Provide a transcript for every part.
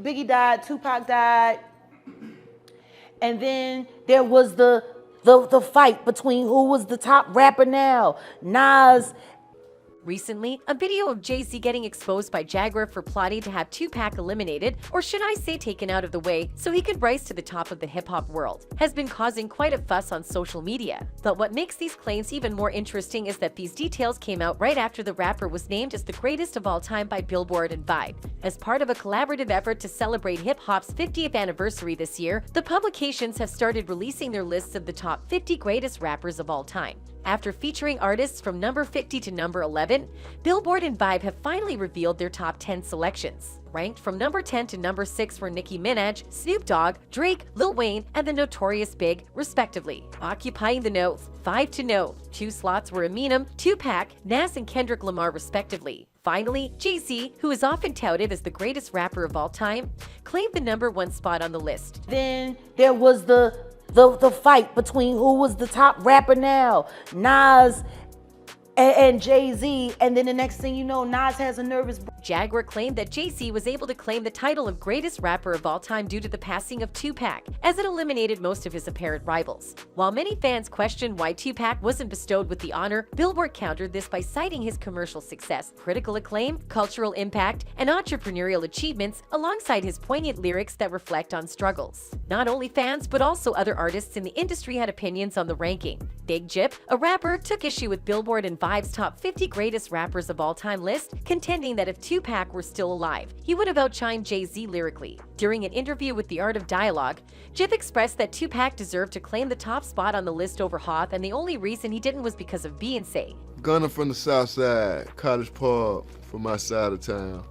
Biggie died, Tupac died, and then there was the fight between who was the top rapper now, Nas. Recently, a video of Jay-Z getting exposed by Jaguar for plotting to have Tupac eliminated, or should I say taken out of the way, so he could rise to the top of the hip-hop world, has been causing quite a fuss on social media. But what makes these claims even more interesting is that these details came out right after the rapper was named as the greatest of all time by Billboard and Vibe. As part of a collaborative effort to celebrate hip-hop's 50th anniversary this year, the publications have started releasing their lists of the top 50 greatest rappers of all time. After featuring artists from number 50 to number 11, Billboard and Vibe have finally revealed their top 10 selections. Ranked from number 10 to number 6 were Nicki Minaj, Snoop Dogg, Drake, Lil Wayne, and the Notorious Big, respectively. Occupying the no. 5 to no. 2 slots were Eminem, Tupac, Nas, and Kendrick Lamar, respectively. Finally, Jay-Z, who is often touted as the greatest rapper of all time, claimed the number 1 spot on the list. Then there was the fight between who was the top rapper now, Nas and Jay-Z, and then the next thing you know, Nas has a nervous Jaguar claimed that Jay-Z was able to claim the title of greatest rapper of all time due to the passing of Tupac, as it eliminated most of his apparent rivals. While many fans questioned why Tupac wasn't bestowed with the honor, Billboard countered this by citing his commercial success, critical acclaim, cultural impact, and entrepreneurial achievements, alongside his poignant lyrics that reflect on struggles. Not only fans, but also other artists in the industry had opinions on the ranking. Big Jip, a rapper, took issue with Billboard and Vibe's top 50 greatest rappers of all time list, contending that if Tupac were still alive, he would have outshined Jay-Z lyrically. During an interview with The Art of Dialogue, Jip expressed that Tupac deserved to claim the top spot on the list over Hoth, and the only reason he didn't was because of Beyonce. Gunner from the south side, Cottage Park from my side of town,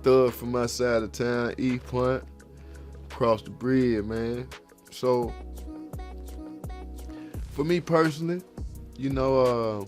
Thug from my side of town, East Point, across the bridge, man. So, for me personally, you know,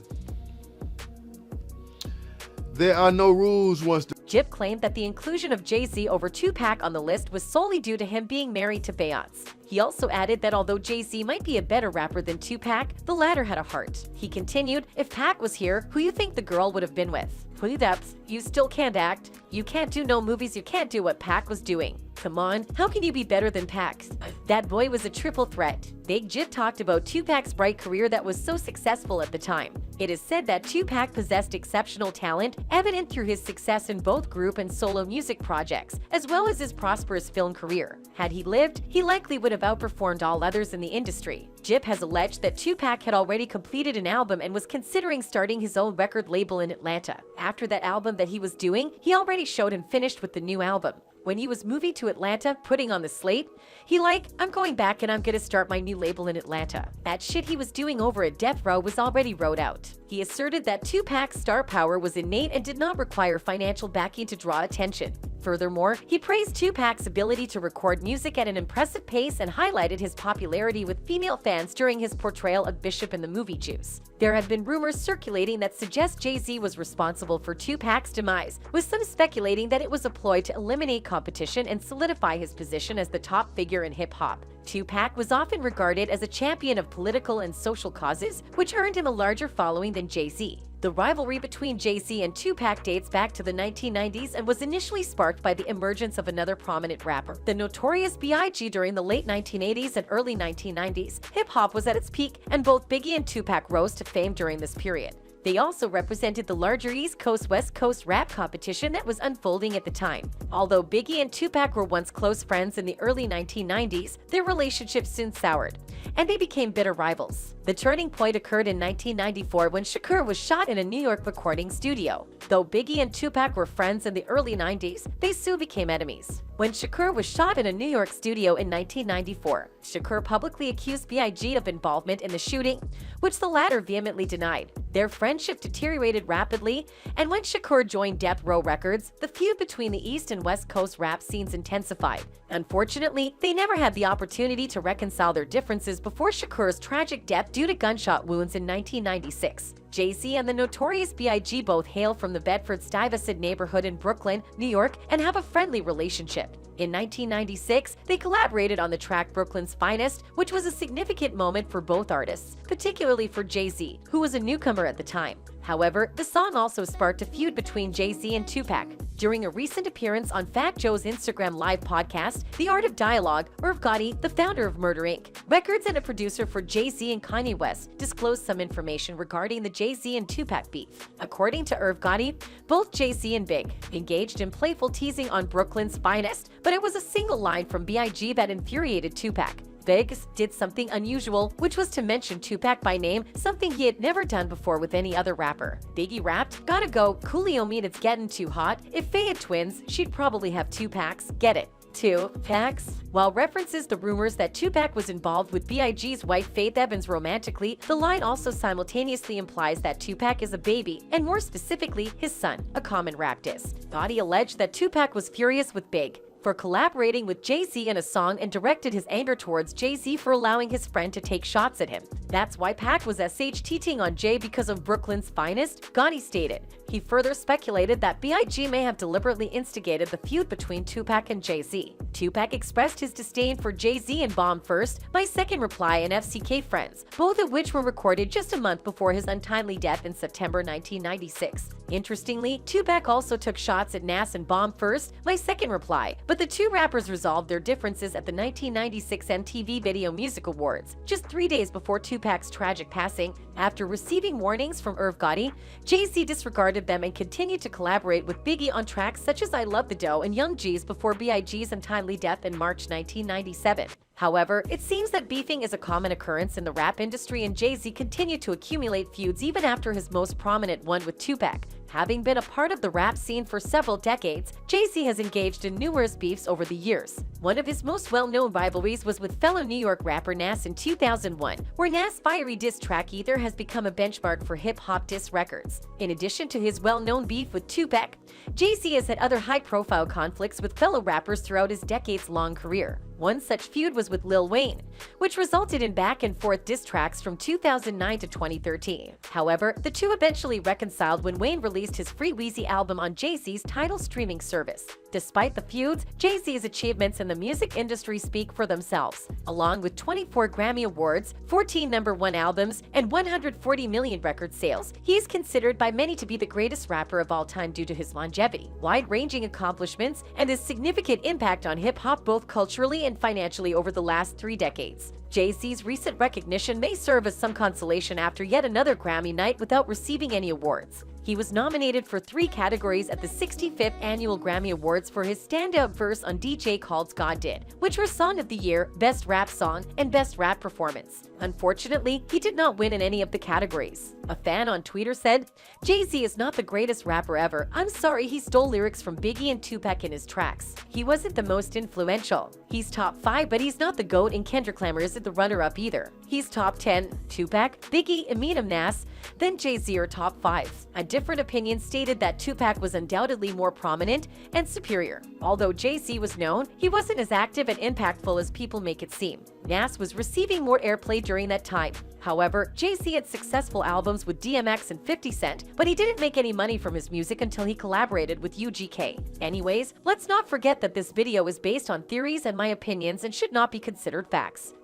there are no rules once the Jip claimed that the inclusion of Jay-Z over Tupac on the list was solely due to him being married to Beyonce. He also added that although Jay-Z might be a better rapper than Tupac, the latter had a heart. He continued, "If Pac was here, who you think the girl would have been with? Put up, you still can't act. You can't do no movies, you can't do what Pac was doing. Come on, how can you be better than Pac? That boy was a triple threat." Big Jip talked about Tupac's bright career that was so successful at the time. It is said that Tupac possessed exceptional talent, evident through his success in both group and solo music projects, as well as his prosperous film career. Had he lived, he likely would have outperformed all others in the industry. Jip has alleged that Tupac had already completed an album and was considering starting his own record label in Atlanta. After that album that he was doing, he already showed and finished with the new album. When he was moving to Atlanta, putting on the slate, I'm going back and I'm gonna start my new label in Atlanta. That shit he was doing over at Death Row was already wrote out. He asserted that Tupac's star power was innate and did not require financial backing to draw attention. Furthermore, he praised Tupac's ability to record music at an impressive pace and highlighted his popularity with female fans during his portrayal of Bishop in the movie Juice. There have been rumors circulating that suggest Jay-Z was responsible for Tupac's demise, with some speculating that it was a ploy to eliminate competition and solidify his position as the top figure in hip-hop. Tupac was often regarded as a champion of political and social causes, which earned him a larger following than Jay-Z. The rivalry between Jay-Z and Tupac dates back to the 1990s and was initially sparked by the emergence of another prominent rapper, the Notorious B.I.G. During the late 1980s and early 1990s. Hip-hop was at its peak, and both Biggie and Tupac rose to fame during this period. They also represented the larger East Coast-West Coast rap competition that was unfolding at the time. Although Biggie and Tupac were once close friends in the early 1990s, their relationship soon soured, and they became bitter rivals. The turning point occurred in 1994 when Shakur was shot in a New York recording studio. Though Biggie and Tupac were friends in the early 90s, they soon became enemies. When Shakur was shot in a New York studio in 1994, Shakur publicly accused B.I.G. of involvement in the shooting, which the latter vehemently denied. Their friendship deteriorated rapidly, and when Shakur joined Death Row Records, the feud between the East and West Coast rap scenes intensified. Unfortunately, they never had the opportunity to reconcile their differences before Shakur's tragic death due to gunshot wounds in 1996. Jay-Z and the notorious B.I.G. both hail from the Bedford-Stuyvesant neighborhood in Brooklyn, New York, and have a friendly relationship. In 1996, they collaborated on the track Brooklyn's Finest, which was a significant moment for both artists, particularly for Jay-Z, who was a newcomer at the time. However, the song also sparked a feud between Jay-Z and Tupac. During a recent appearance on Fat Joe's Instagram Live podcast, The Art of Dialogue, Irv Gotti, the founder of Murder Inc., Records and a producer for Jay-Z and Kanye West, disclosed some information regarding the Jay-Z and Tupac beef. According to Irv Gotti, both Jay-Z and Big engaged in playful teasing on Brooklyn's Finest, but it was a single line from B.I.G. that infuriated Tupac. Biggs did something unusual, which was to mention Tupac by name, something he had never done before with any other rapper. Biggie rapped, "Gotta go, Coolio mean it's getting too hot. If Faye had twins, she'd probably have 2 packs. Get it? 2 packs?" While references the rumors that Tupac was involved with B.I.G.'s wife Faith Evans romantically, the line also simultaneously implies that Tupac is a baby, and more specifically, his son, a common rap diss. Gotti alleged that Tupac was furious with Big for collaborating with Jay-Z in a song and directed his anger towards Jay-Z for allowing his friend to take shots at him. That's why Pac was SHTting on Jay because of Brooklyn's Finest, Gotti stated. He further speculated that B.I.G. may have deliberately instigated the feud between Tupac and Jay-Z. Tupac expressed his disdain for Jay-Z in Bomb First, My Second Reply, and FCK Friends, both of which were recorded just a month before his untimely death in September 1996. Interestingly, Tupac also took shots at Nas in Bomb First, My Second Reply, but the two rappers resolved their differences at the 1996 MTV Video Music Awards, just 3 days before Tupac's tragic passing. After receiving warnings from Irv Gotti, Jay-Z disregarded them and continued to collaborate with Biggie on tracks such as I Love the Dough and Young G's before B.I.G.'s untimely death in March 1997. However, it seems that beefing is a common occurrence in the rap industry, and Jay-Z continued to accumulate feuds even after his most prominent one with Tupac. Having been a part of the rap scene for several decades, Jay-Z has engaged in numerous beefs over the years. One of his most well-known rivalries was with fellow New York rapper Nas in 2001, where Nas' fiery diss track Ether has become a benchmark for hip-hop diss records. In addition to his well-known beef with Tupac, Jay-Z has had other high-profile conflicts with fellow rappers throughout his decades-long career. One such feud was with Lil Wayne, which resulted in back-and-forth diss tracks from 2009 to 2013. However, the two eventually reconciled when Wayne released his Free Weezy album on Jay-Z's Tidal streaming service. Despite the feuds, Jay-Z's achievements in the music industry speak for themselves. Along with 24 Grammy Awards, 14 #1 albums, and 140 million record sales, he is considered by many to be the greatest rapper of all time due to his longevity, wide-ranging accomplishments, and his significant impact on hip-hop both culturally and financially over the last 3 decades. Jay-Z's recent recognition may serve as some consolation after yet another Grammy night without receiving any awards. He was nominated for 3 categories at the 65th Annual Grammy Awards for his standout verse on DJ Khaled's God Did, which were Song of the Year, Best Rap Song, and Best Rap Performance. Unfortunately, he did not win in any of the categories. A fan on Twitter said, "Jay-Z is not the greatest rapper ever. I'm sorry he stole lyrics from Biggie and Tupac in his tracks. He wasn't the most influential. He's top 5, but he's not the GOAT, and Kendrick Lamar isn't the runner-up either. He's top 10. Tupac, Biggie, Eminem, Nas, then Jay-Z are top 5. A different opinion stated that Tupac was undoubtedly more prominent and superior. Although Jay-Z was known, he wasn't as active and impactful as people make it seem. Nas was receiving more airplay during that time. However, Jay-Z had successful albums with DMX and 50 Cent, but he didn't make any money from his music until he collaborated with UGK. Anyways, let's not forget that this video is based on theories and my opinions and should not be considered facts.